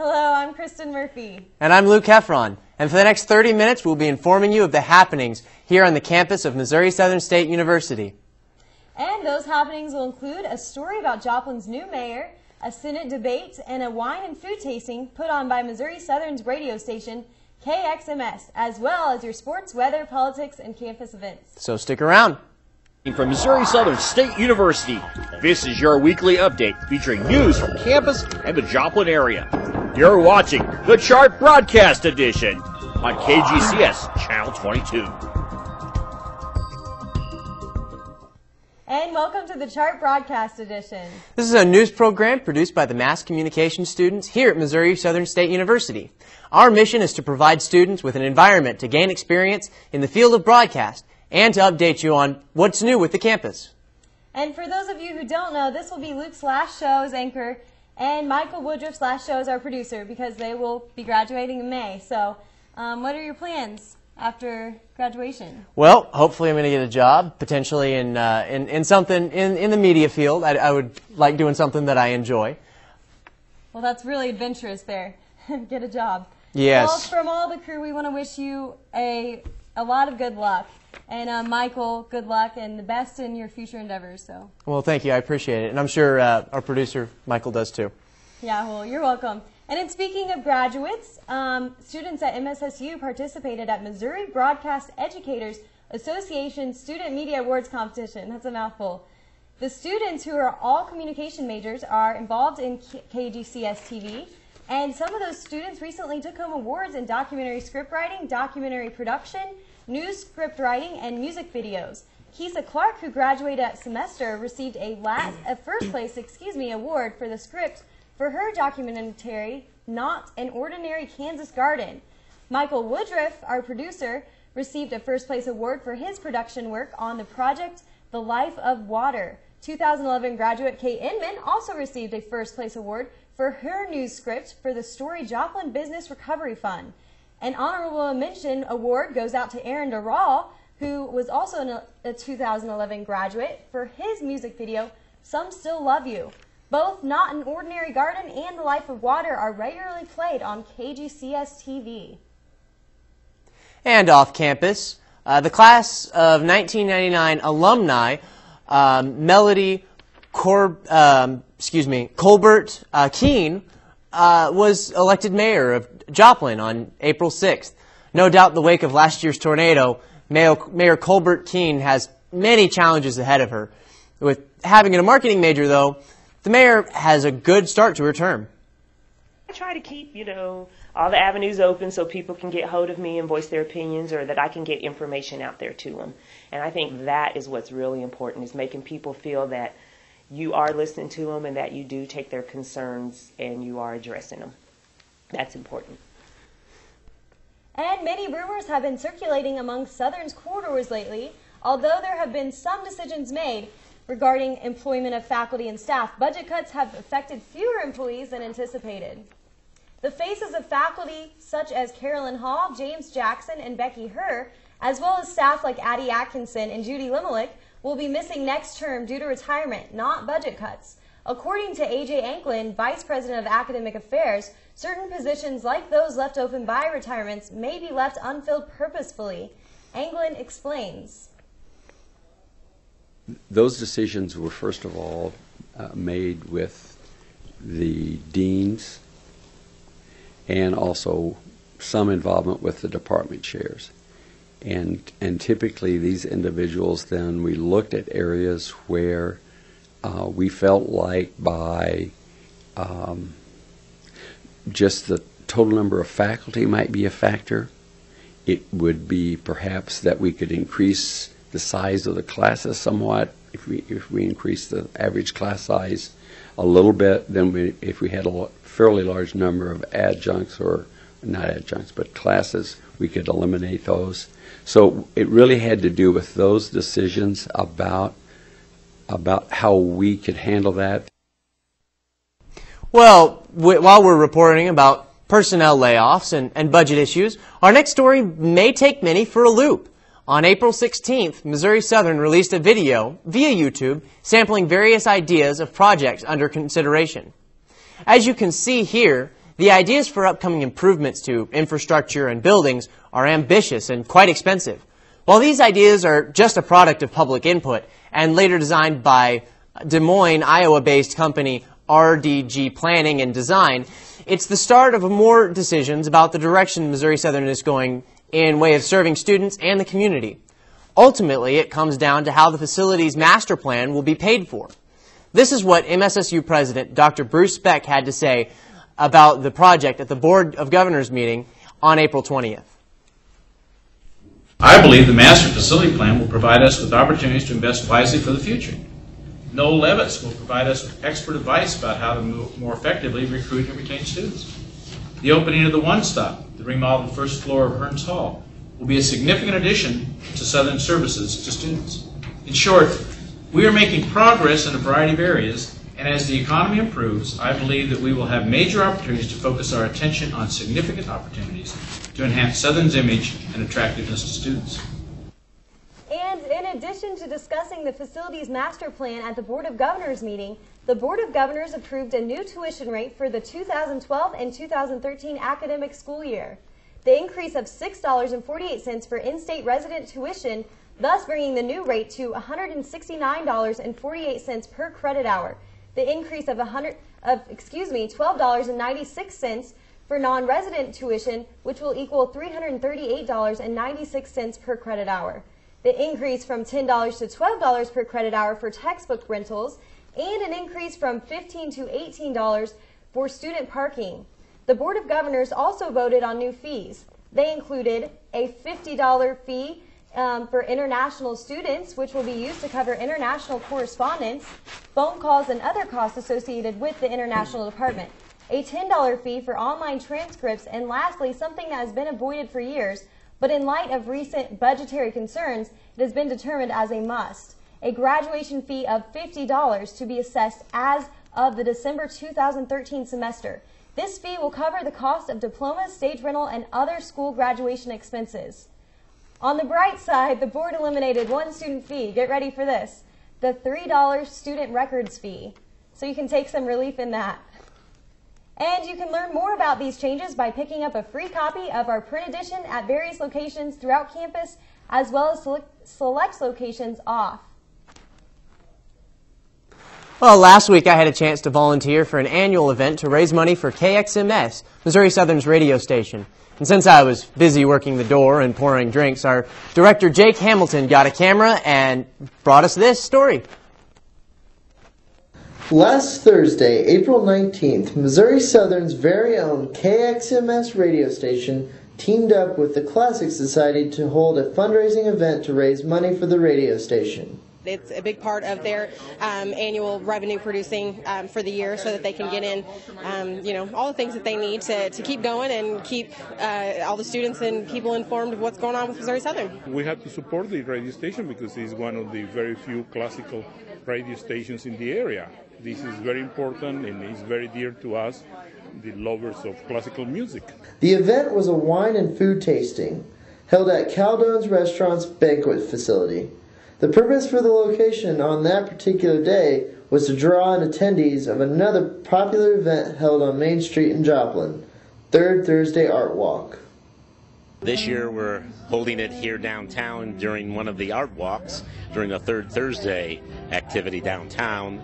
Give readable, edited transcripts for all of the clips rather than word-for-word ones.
Hello, I'm Kristen Murphy. And I'm Luke Heffron. And for the next 30 minutes, we'll be informing you of the happenings here on the campus of Missouri Southern State University. And those happenings will include a story about Joplin's new mayor, a Senate debate, and a wine and food tasting put on by Missouri Southern's radio station, KXMS, as well as your sports, weather, politics, and campus events. So stick around. From Missouri Southern State University, this is your weekly update featuring news from campus and the Joplin area. You're watching the Chart Broadcast Edition on KGCS Channel 22. And welcome to the Chart Broadcast Edition. This is a news program produced by the mass communication students here at Missouri Southern State University. Our mission is to provide students with an environment to gain experience in the field of broadcast and to update you on what's new with the campus. And for those of you who don't know, this will be Luke's last show as anchor and Michael Woodruff's last show as our producer because they will be graduating in May. So what are your plans after graduation? Well, hopefully I'm going to get a job, potentially in something in the media field. I would like doing something that I enjoy. Well, that's really adventurous there. Get a job. Yes. Well, from all the crew, we want to wish you a lot of good luck. And Michael, good luck and the best in your future endeavors. So. Well, thank you. I appreciate it. And I'm sure our producer, Michael, does too. Yeah, well, you're welcome. And in speaking of graduates, students at MSSU participated at Missouri Broadcast Educators Association Student Media Awards Competition. That's a mouthful. The students, who are all communication majors, are involved in KGCS TV. And some of those students recently took home awards in documentary script writing, documentary production, news script writing, and music videos. Keisa Clark, who graduated at semester, received a first place award for the script for her documentary, Not an Ordinary Kansas Garden. Michael Woodruff, our producer, received a first place award for his production work on the project The Life of Water. 2011 graduate Kate Inman also received a first place award for her news script for the story Joplin Business Recovery Fund. An honorable mention award goes out to Aaron Durrell, who was also a 2011 graduate, for his music video, Some Still Love You. Both Not an Ordinary Garden and The Life of Water are regularly played on KGCS TV. And off campus, the class of 1999 alumni, Melody Colbert Keene, was elected mayor of Joplin on April 6th. No doubt in the wake of last year's tornado, Mayor Colbert Keene has many challenges ahead of her. With having a marketing major, though, the mayor has a good start to her term. I try to keep, all the avenues open so people can get hold of me and voice their opinions, or that I can get information out there to them. And I think that is what's really important, is making people feel that you are listening to them and that you do take their concerns and you are addressing them. That's important. And many rumors have been circulating among Southern's corridors lately. Although there have been some decisions made regarding employment of faculty and staff, budget cuts have affected fewer employees than anticipated. The faces of faculty such as Carolyn Hall, James Jackson, and Becky Herr, as well as staff like Addie Atkinson and Judy Limelick, will be missing next term due to retirement, not budget cuts. According to A.J. Anklin, Vice President of Academic Affairs, certain positions like those left open by retirements may be left unfilled purposefully. Anklin explains. Those decisions were first of all made with the deans and also some involvement with the department chairs. And typically these individuals, then we looked at areas where we felt like by just the total number of faculty might be a factor. It would be perhaps that we could increase the size of the classes somewhat. If we increase the average class size a little bit, then if we had a fairly large number of adjuncts, or not adjuncts, but classes, we could eliminate those. So it really had to do with those decisions about how we could handle that. Well, while we're reporting about personnel layoffs and budget issues, our next story may take many for a loop. On April 16th, Missouri Southern released a video via YouTube sampling various ideas of projects under consideration. As you can see here, the The ideas for upcoming improvements to infrastructure and buildings are ambitious and quite expensive. While these ideas are just a product of public input and later designed by Des Moines, Iowa-based company RDG Planning and Design, it's the start of more decisions about the direction Missouri Southern is going in way of serving students and the community. Ultimately, it comes down to how the facility's master plan will be paid for. This is what MSSU President Dr. Bruce Speck had to say about the project at the Board of Governors meeting on April 20th. I believe the master facility plan will provide us with opportunities to invest wisely for the future. Noel Levitz will provide us with expert advice about how to more effectively recruit and retain students. The opening of the One Stop, the remodeled first floor of Hearns Hall, will be a significant addition to Southern services to students. In short, we are making progress in a variety of areas, and as the economy improves, I believe that we will have major opportunities to focus our attention on significant opportunities to enhance Southern's image and attractiveness to students. And in addition to discussing the facilities master plan at the Board of Governors meeting, the Board of Governors approved a new tuition rate for the 2012 and 2013 academic school year. The increase of $6.48 for in-state resident tuition, thus bringing the new rate to $169.48 per credit hour. The increase of $12.96 for non-resident tuition, which will equal $338.96 per credit hour. The increase from $10 to $12 per credit hour for textbook rentals, and an increase from $15 to $18 for student parking. The Board of Governors also voted on new fees. They included a $50 fee for international students, which will be used to cover international correspondence, phone calls, and other costs associated with the international department, a $10 fee for online transcripts, and lastly, something that has been avoided for years, but in light of recent budgetary concerns, it has been determined as a must, a graduation fee of $50 to be assessed as of the December 2013 semester. This fee will cover the cost of diplomas, stage rental, and other school graduation expenses. On the bright side, the board eliminated one student fee. Get ready for this. The $3 student records fee. So you can take some relief in that. And you can learn more about these changes by picking up a free copy of our print edition at various locations throughout campus, as well as select locations off. Well, last week I had a chance to volunteer for an annual event to raise money for KXMS, Missouri Southern's radio station. And since I was busy working the door and pouring drinks, our director Jake Hamilton got a camera and brought us this story. Last Thursday, April 19th, Missouri Southern's very own KXMS radio station teamed up with the Classic Society to hold a fundraising event to raise money for the radio station. It's a big part of their annual revenue producing for the year, so that they can get in, all the things that they need to keep going and keep all the students and people informed of what's going on with Missouri Southern. We have to support the radio station because it's one of the very few classical radio stations in the area. This is very important and it's very dear to us, the lovers of classical music. The event was a wine and food tasting held at Caldone's Restaurant's Banquet facility. The purpose for the location on that particular day was to draw in attendees of another popular event held on Main Street in Joplin, Third Thursday Art Walk. This year we're holding it here downtown during one of the art walks, during the Third Thursday activity downtown,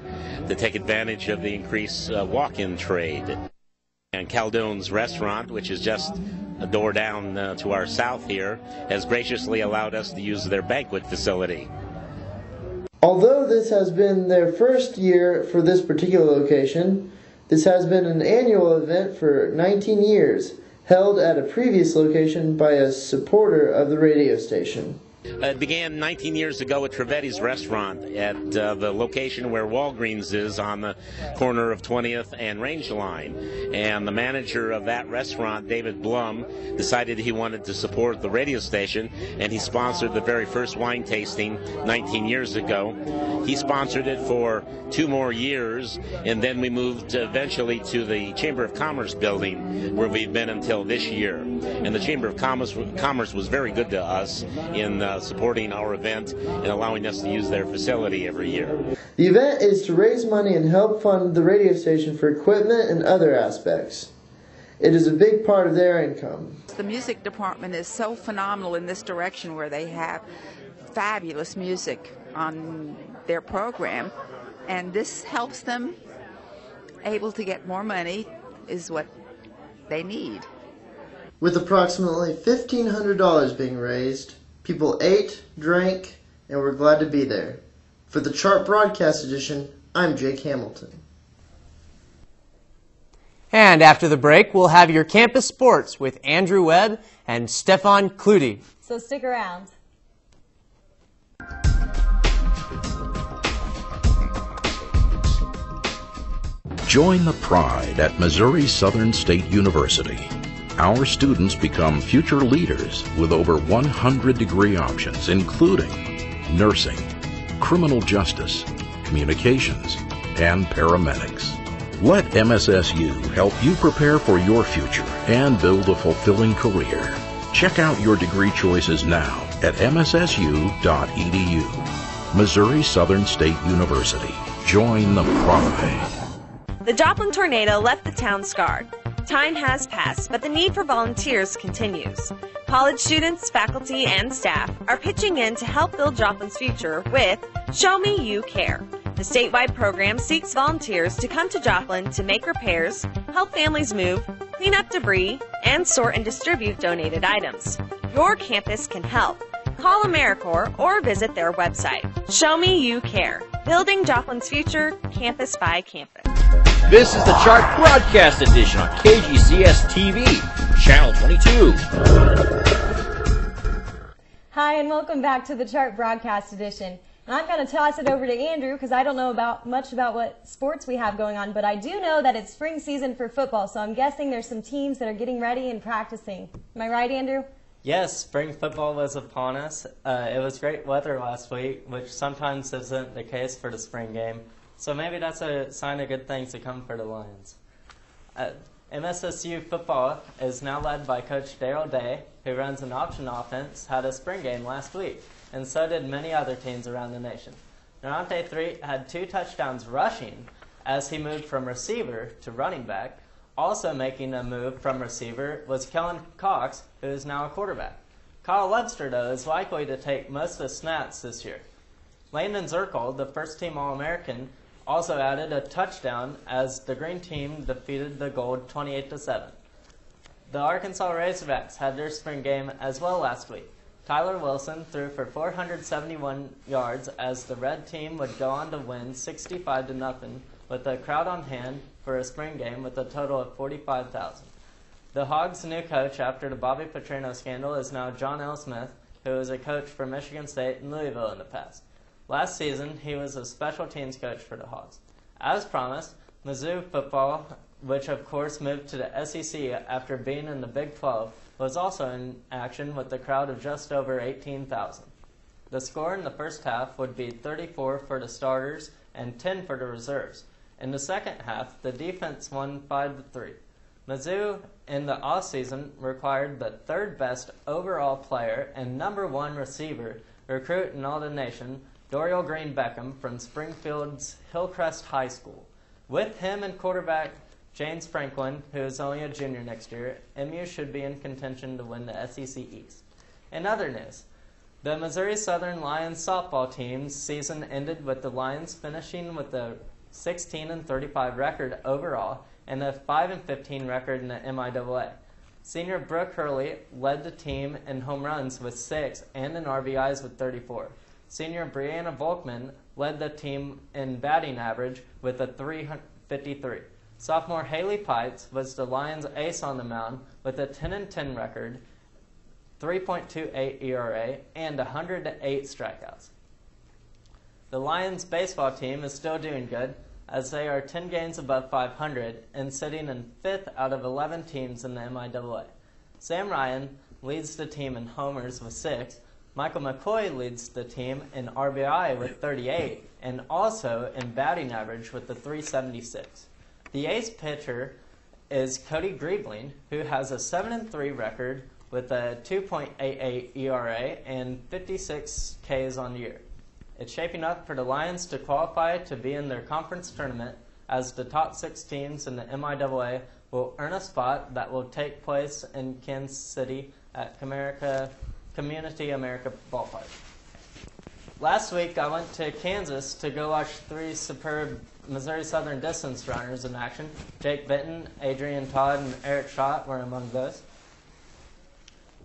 to take advantage of the increased walk-in trade. And Caldone's Restaurant, which is just a door down to our south here, has graciously allowed us to use their banquet facility. Although this has been their first year for this particular location, this has been an annual event for 19 years, held at a previous location by a supporter of the radio station. It began 19 years ago at Trevetti's Restaurant at the location where Walgreens is on the corner of 20th and Range Line. And the manager of that restaurant, David Blum, decided he wanted to support the radio station, and he sponsored the very first wine tasting 19 years ago. He sponsored it for 2 more years, and then we moved eventually to the Chamber of Commerce building, where we've been until this year. And the Chamber of Commerce was very good to us in supporting our event and allowing us to use their facility every year. The event is to raise money and help fund the radio station for equipment and other aspects. It is a big part of their income. The music department is so phenomenal in this direction where they have fabulous music on their program, and this helps them able to get more money is what they need. With approximately $1,500 being raised, people ate, drank, and were glad to be there. For the Chart Broadcast Edition, I'm Jake Hamilton. And after the break, we'll have your campus sports with Andrew Webb and Stefan Kluti. So stick around. Join the pride at Missouri Southern State University. Our students become future leaders with over 100 degree options, including nursing, criminal justice, communications, and paramedics. Let MSSU help you prepare for your future and build a fulfilling career. Check out your degree choices now at mssu.edu. Missouri Southern State University. Join the pride. The Joplin tornado left the town scarred. Time has passed, but the need for volunteers continues. College students, faculty, and staff are pitching in to help build Joplin's future with Show Me You Care. The statewide program seeks volunteers to come to Joplin to make repairs, help families move, clean up debris, and sort and distribute donated items. Your campus can help. Call AmeriCorps or visit their website. Show Me You Care. Building Joplin's future, campus by campus. This is the Chart Broadcast Edition on KGCS TV, Channel 22. Hi, and welcome back to the Chart Broadcast Edition. And I'm going to toss it over to Andrew because I don't know much about what sports we have going on, but I do know that it's spring season for football, so I'm guessing there's some teams that are getting ready and practicing. Am I right, Andrew? Yes, spring football was upon us. It was great weather last week, which sometimes isn't the case for the spring game. So maybe that's a sign of good things to come for the Lions. MSSU football is now led by Coach Darryl Day, who runs an option offense, had a spring game last week, and so did many other teams around the nation. Narante Threet had 2 touchdowns rushing as he moved from receiver to running back. Also making a move from receiver was Kellen Cox, who is now a quarterback. Kyle Webster, though, is likely to take most of the snaps this year. Landon Zirkle, the first-team All-American, also added a touchdown as the green team defeated the gold 28-7. The Arkansas Razorbacks had their spring game as well last week. Tyler Wilson threw for 471 yards as the red team would go on to win 65-0 with a crowd on hand for a spring game with a total of 45,000. The Hogs' new coach after the Bobby Petrino scandal is now John L. Smith, who was a coach for Michigan State and Louisville in the past. Last season, he was a special teams coach for the Hogs. As promised, Mizzou football, which of course moved to the SEC after being in the Big 12, was also in action with a crowd of just over 18,000. The score in the first half would be 34 for the starters and 10 for the reserves. In the second half, the defense won 5-3. Mizzou in the offseason required the third best overall player and number 1 receiver recruit in all the nation, Dorial Green Beckham from Springfield's Hillcrest High School. With him and quarterback James Franklin, who is only a junior next year, MU should be in contention to win the SEC East. In other news, the Missouri Southern Lions softball team's season ended with the Lions finishing with a 16-35 record overall and a 5-15 record in the MIAA. Senior Brooke Hurley led the team in home runs with 6 and in RBIs with 34. Senior Brianna Volkman led the team in batting average with a 353. Sophomore Haley Pipes was the Lions' ace on the mound with a 10-10 record, 3.28 ERA, and 108 strikeouts. The Lions baseball team is still doing good as they are 10 games above 500 and sitting in 5th out of 11 teams in the MIAA. Sam Ryan leads the team in homers with 6. Michael McCoy leads the team in RBI with 38 and also in batting average with the 376. The ace pitcher is Cody Griebling, who has a 7-3 record with a 2.88 ERA and 56 Ks on the year. It's shaping up for the Lions to qualify to be in their conference tournament as the top 6 teams in the MIAA will earn a spot that will take place in Kansas City at Community America Ballpark. Last week, I went to Kansas to go watch 3 superb Missouri Southern distance runners in action. Jake Benton, Adrian Todd, and Eric Schott were among those.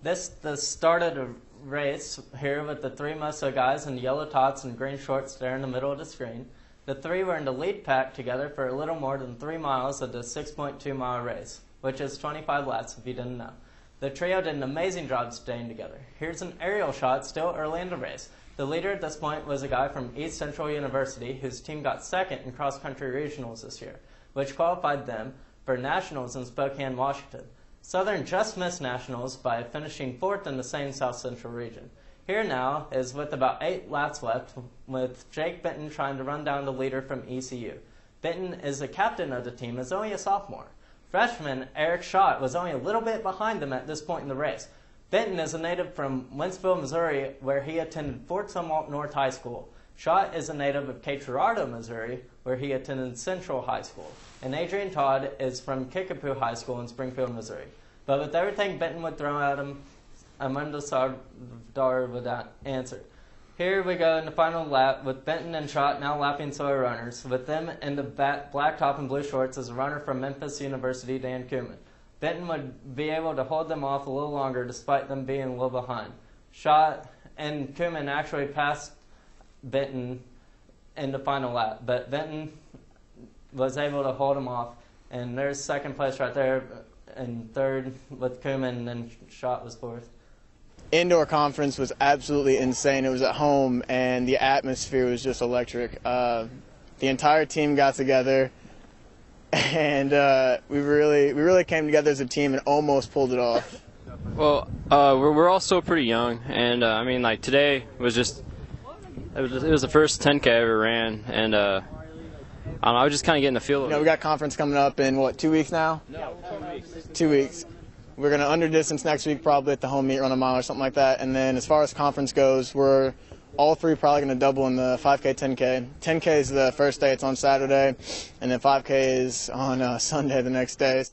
The start of the race here with the 3 Mosso guys in yellow tots and green shorts there in the middle of the screen. The 3 were in the lead pack together for a little more than 3 miles of the 6.2-mile race, which is 25 laps if you didn't know. The trio did an amazing job staying together. Here's an aerial shot still early in the race. The leader at this point was a guy from East Central University whose team got second in cross-country regionals this year, which qualified them for nationals in Spokane, Washington. Southern just missed nationals by finishing 4th in the same South Central region. Here now is with about 8 laps left, with Jake Benton trying to run down the leader from ECU. Benton is the captain of the team, is only a sophomore. Freshman Eric Schott was only a little bit behind them at this point in the race. Benton is a native from Wentzville, Missouri, where he attended Fort Sumwalt North High School. Schott is a native of Cape Girardeau, Missouri, where he attended Central High School. And Adrian Todd is from Kickapoo High School in Springfield, Missouri. But with everything Benton would throw at him, Amanda Sardar would answer. Here we go in the final lap with Benton and Schott now lapping Sawyer runners. With them in the black top and blue shorts is a runner from Memphis University, Dan Kuhlman. Benton would be able to hold them off a little longer despite them being a little behind. Schott and Kuhlman actually passed Benton in the final lap, but Benton was able to hold him off, and there's second place right there, and third with Kuhlman, and then Schott was 4th. Indoor conference was absolutely insane. It was at home, and the atmosphere was just electric. The entire team got together, and we really came together as a team and almost pulled it off. Well, we're all still pretty young, and I mean, like today was just it was the first 10K I ever ran, and I was just kind of getting the feel of it. We got conference coming up in what, 2 weeks now? No, 2 weeks. 2 weeks. We're going to under distance next week, probably at the home meet, run a mile or something like that. And then as far as conference goes, we're all 3 probably going to double in the 5K, 10K. 10K is the first day, it's on Saturday, and then 5K is on Sunday the next day.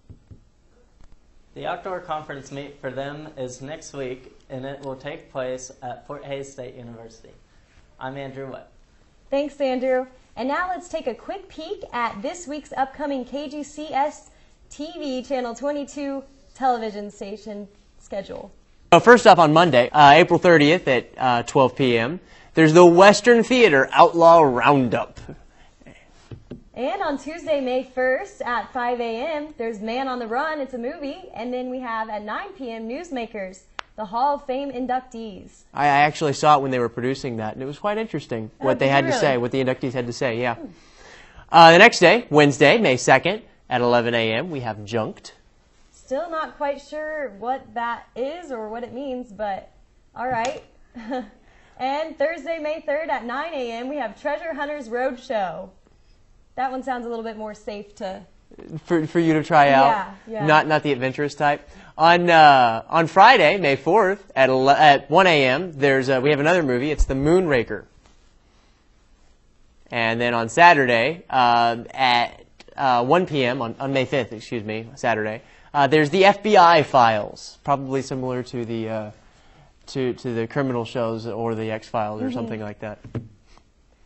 The outdoor conference meet for them is next week, and it will take place at Fort Hays State University. I'm Andrew Webb. Thanks, Andrew. And now let's take a quick peek at this week's upcoming KGCS TV Channel 22 television station schedule. First up on Monday, April 30th at 12 p.m., there's the Western Theater Outlaw Roundup. And on Tuesday, May 1st at 5 a.m., there's Man on the Run. It's a movie. And then we have at 9 p.m., Newsmakers, the Hall of Fame inductees. I actually saw it when they were producing that, and it was quite interesting what they had to say, what the inductees had to say, yeah. The next day, Wednesday, May 2nd at 11 a.m., we have Junked. Still not quite sure what that is or what it means, but all right. And Thursday, May 3rd at 9 a.m., we have Treasure Hunters Roadshow. That one sounds a little bit more safe to... For you to try out? Yeah. Not the adventurous type. On Friday, May 4th at 1 a.m., we have another movie. It's The Moonraker. And then on Saturday at 1 p.m., on May 5th, excuse me, Saturday, there's the FBI Files, probably similar to the criminal shows or the X-Files or something like that.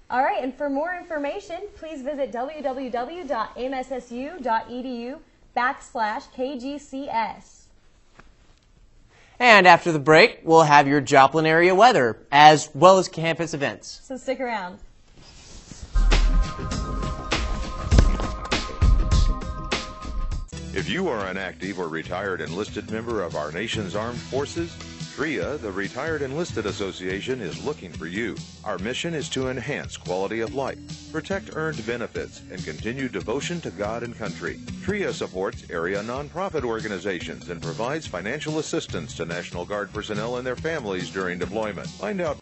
All right, and for more information, please visit www.mssu.edu/KGCS. And after the break, we'll have your Joplin area weather, as well as campus events. So stick around. If you are an active or retired enlisted member of our nation's armed forces, TRIA, the Retired Enlisted Association, is looking for you. Our mission is to enhance quality of life, protect earned benefits, and continue devotion to God and country. TRIA supports area nonprofit organizations and provides financial assistance to National Guard personnel and their families during deployment. Find out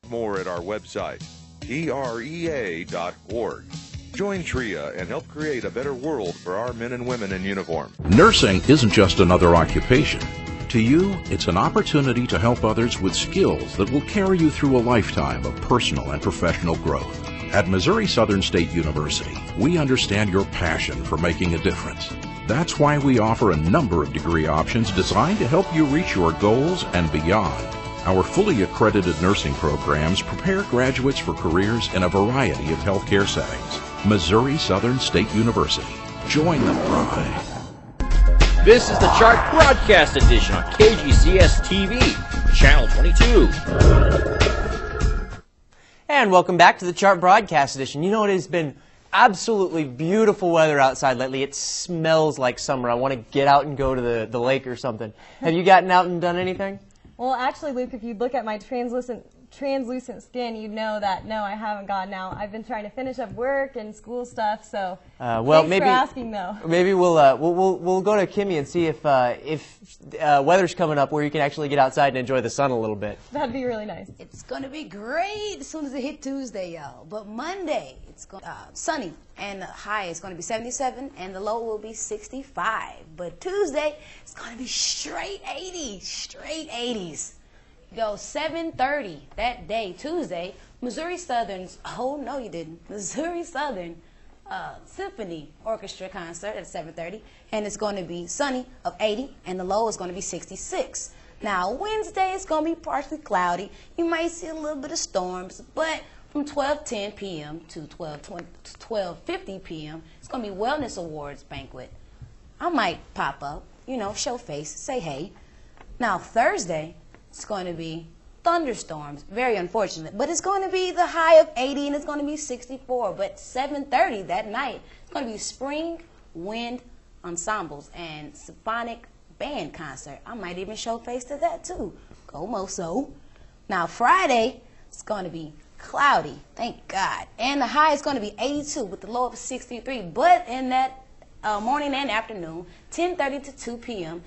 more at our website, trea.org. Join TRIA and help create a better world for our men and women in uniform. Nursing isn't just another occupation. To you, it's an opportunity to help others with skills that will carry you through a lifetime of personal and professional growth. At Missouri Southern State University, we understand your passion for making a difference. That's why we offer a number of degree options designed to help you reach your goals and beyond. Our fully accredited nursing programs prepare graduates for careers in a variety of healthcare settings. Missouri Southern State University. Join the pride. This is the Chart Broadcast Edition on KGCS TV, Channel 22. And welcome back to the Chart Broadcast Edition. You know, it has been absolutely beautiful weather outside lately. It smells like summer. I want to get out and go to the lake or something. Have you gotten out and done anything? Well, actually, Luke, if you look at my translucent skin, you'd know that, no, I haven't gotten out. I've been trying to finish up work and school stuff, so well, thanks maybe, for asking, though. Maybe we'll go to Kimmy and see if weather's coming up where you can actually get outside and enjoy the sun a little bit. That'd be really nice. It's going to be great as soon as it hit Tuesday, y'all. But Monday, it's sunny, and the high is going to be 77, and the low will be 65. But Tuesday, it's going to be straight 80s. Yo, 7:30 that day, Tuesday, Missouri Southern's, oh no you didn't, Missouri Southern Symphony Orchestra concert at 7:30, and it's going to be sunny of 80, and the low is going to be 66. Now, Wednesday is going to be partially cloudy. You might see a little bit of storms, but from 12:10 p.m. to 12:50 p.m., it's going to be Wellness Awards Banquet. I might pop up, you know, show face, say hey. Now, Thursday, it's going to be thunderstorms, very unfortunate, but it's going to be the high of 80 and it's going to be 64. But 7:30 that night, it's going to be spring wind ensembles and symphonic band concert. I might even show face to that too. Go Moso. Now Friday, it's going to be cloudy, thank God, and the high is going to be 82 with the low of 63. But in that morning and afternoon, 10:30 to 2 p.m.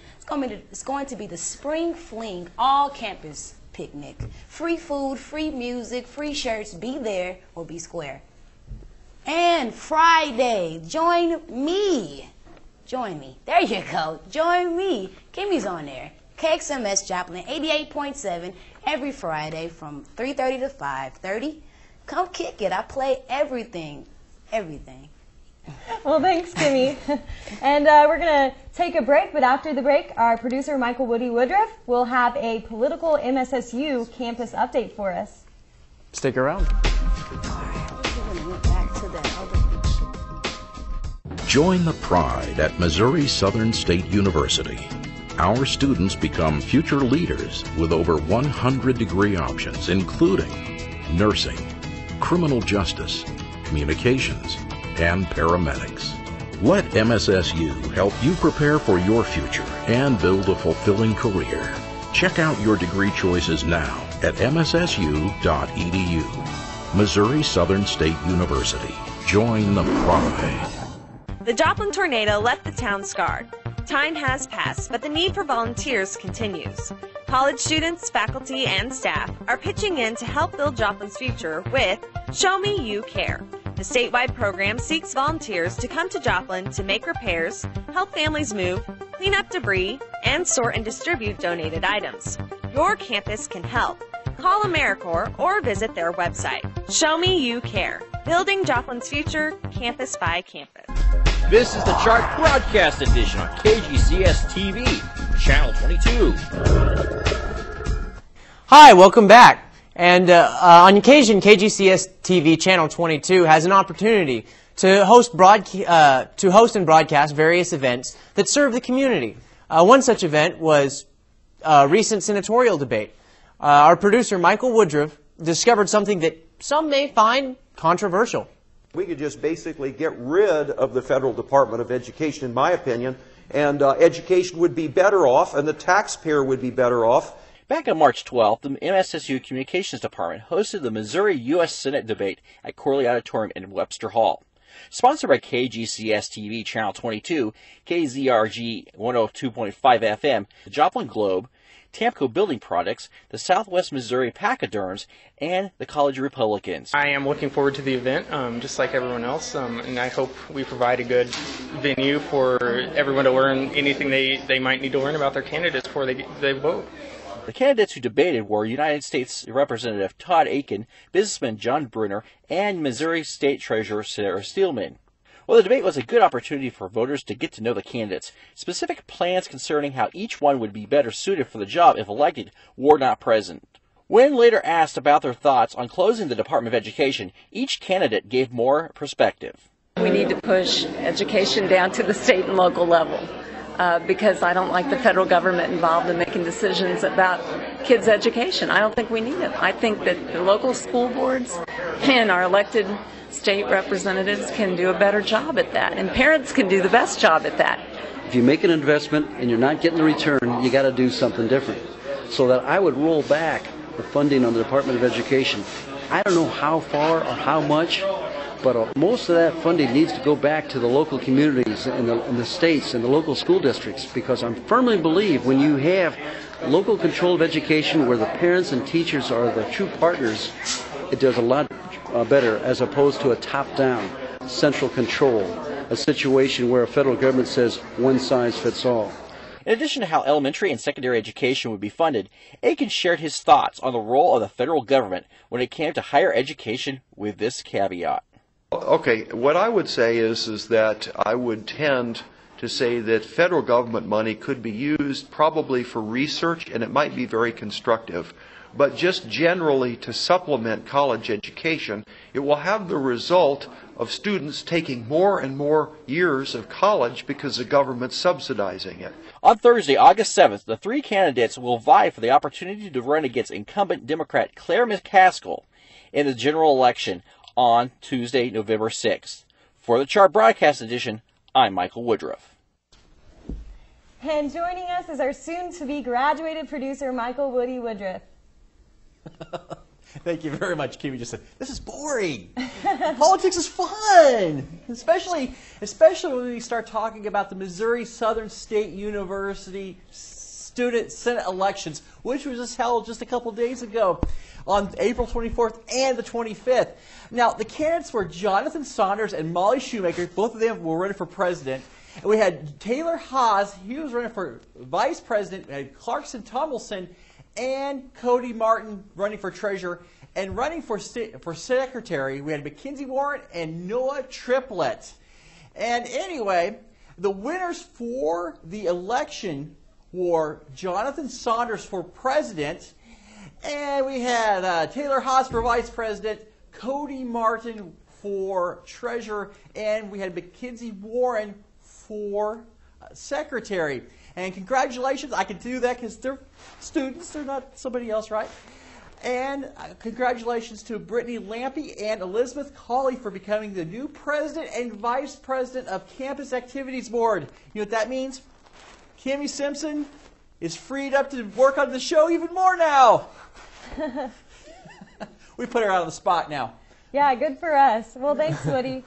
It's going to be the Spring Fling all-campus picnic. Free food, free music, free shirts. Be there or be square. And Friday, join me. Join me. There you go. Join me. Kimmy's on there. KXMS Joplin 88.7 every Friday from 3:30 to 5:30. Come kick it. I play everything. Well, thanks, Kimmy. And we're going to take a break, but after the break, our producer, Michael Woodruff, will have a political MSSU campus update for us. Stick around. Join the pride at Missouri Southern State University. Our students become future leaders with over 100 degree options, including nursing, criminal justice, communications, and paramedics. Let MSSU help you prepare for your future and build a fulfilling career. Check out your degree choices now at mssu.edu. Missouri Southern State University. Join the pride. The Joplin tornado left the town scarred. Time has passed, but the need for volunteers continues. College students, faculty, and staff are pitching in to help build Joplin's future with Show Me You Care. The statewide program seeks volunteers to come to Joplin to make repairs, help families move, clean up debris, and sort and distribute donated items. Your campus can help. Call AmeriCorps or visit their website. Show Me You Care. Building Joplin's future, campus by campus. This is the Chart Broadcast Edition on KGCS TV, Channel 22. Hi, welcome back. And on occasion, KGCS TV Channel 22 has an opportunity to host and broadcast various events that serve the community. One such event was a recent senatorial debate. Our producer, Michael Woodruff, discovered something that some may find controversial. We could just basically get rid of the Federal Department of Education, in my opinion, and education would be better off and the taxpayer would be better off. Back on March 12th, the MSSU Communications Department hosted the Missouri U.S. Senate debate at Corley Auditorium in Webster Hall. Sponsored by KGCS TV Channel 22, KZRG 102.5 FM, the Joplin Globe, Tamco Building Products, the Southwest Missouri Pachyderms, and the College Republicans. I am looking forward to the event, just like everyone else, and I hope we provide a good venue for everyone to learn anything they might need to learn about their candidates before they vote. The candidates who debated were United States Representative Todd Akin, businessman John Brunner, and Missouri State Treasurer Sarah Steelman. Well, the debate was a good opportunity for voters to get to know the candidates. Specific plans concerning how each one would be better suited for the job if elected were not present. When later asked about their thoughts on closing the Department of Education, each candidate gave more perspective. We need to push education down to the state and local level because I don't like the federal government involved in making decisions about kids' education. I don't think we need it. I think that the local school boards and our elected state representatives can do a better job at that, and parents can do the best job at that. If you make an investment and you're not getting the return, you got to do something different. So that I would roll back the funding on the Department of Education. I don't know how far or how much, but most of that funding needs to go back to the local communities and the states and the local school districts, because I firmly believe when you have local control of education where the parents and teachers are the true partners, it does a lot better as opposed to a top-down central control, a situation where a federal government says one size fits all. In addition to how elementary and secondary education would be funded, Akin shared his thoughts on the role of the federal government when it came to higher education with this caveat. Okay, what I would say is that I would tend to say that federal government money could be used probably for research, and it might be very constructive. But just generally to supplement college education, it will have the result of students taking more and more years of college because the government's subsidizing it. On Thursday, August 7th, the three candidates will vie for the opportunity to run against incumbent Democrat Claire McCaskill in the general election on Tuesday, November 6th. For the Chart Broadcast Edition, I'm Michael Woodruff. And joining us is our soon-to-be graduated producer, Michael Woody Woodruff. Thank you very much, Kimmy. Just said, this is boring. Politics is fun, especially when we start talking about the Missouri Southern State University Student Senate elections, which was just held just a couple days ago on April 24th and the 25th. Now, the candidates were Jonathan Saunders and Molly Shoemaker. Both of them were running for president. And we had Taylor Haas. He was running for vice president. We had Clarkson Tomlinson and Cody Martin running for treasurer. And running for secretary, we had Mackenzie Warren and Noah Triplett. And anyway, the winners for the election were Jonathan Saunders for president, and we had Taylor Haas for vice president, Cody Martin for treasurer, and we had Mackenzie Warren for secretary. And congratulations, I can do that because they're students, they're not somebody else, right? And congratulations to Brittany Lampy and Elizabeth Cawley for becoming the new president and vice president of Campus Activities Board. You know what that means? Kimmy Simpson is freed up to work on the show even more now. We put her out on the spot now. Yeah, good for us. Well, thanks, Woody.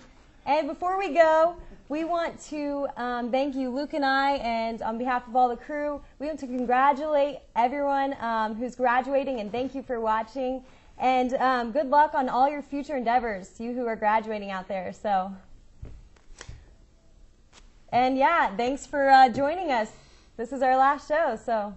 And before we go, we want to thank you, Luke and I, and on behalf of all the crew, we want to congratulate everyone who's graduating, and thank you for watching. And good luck on all your future endeavors, you who are graduating out there. So, and yeah, thanks for joining us. This is our last show, so.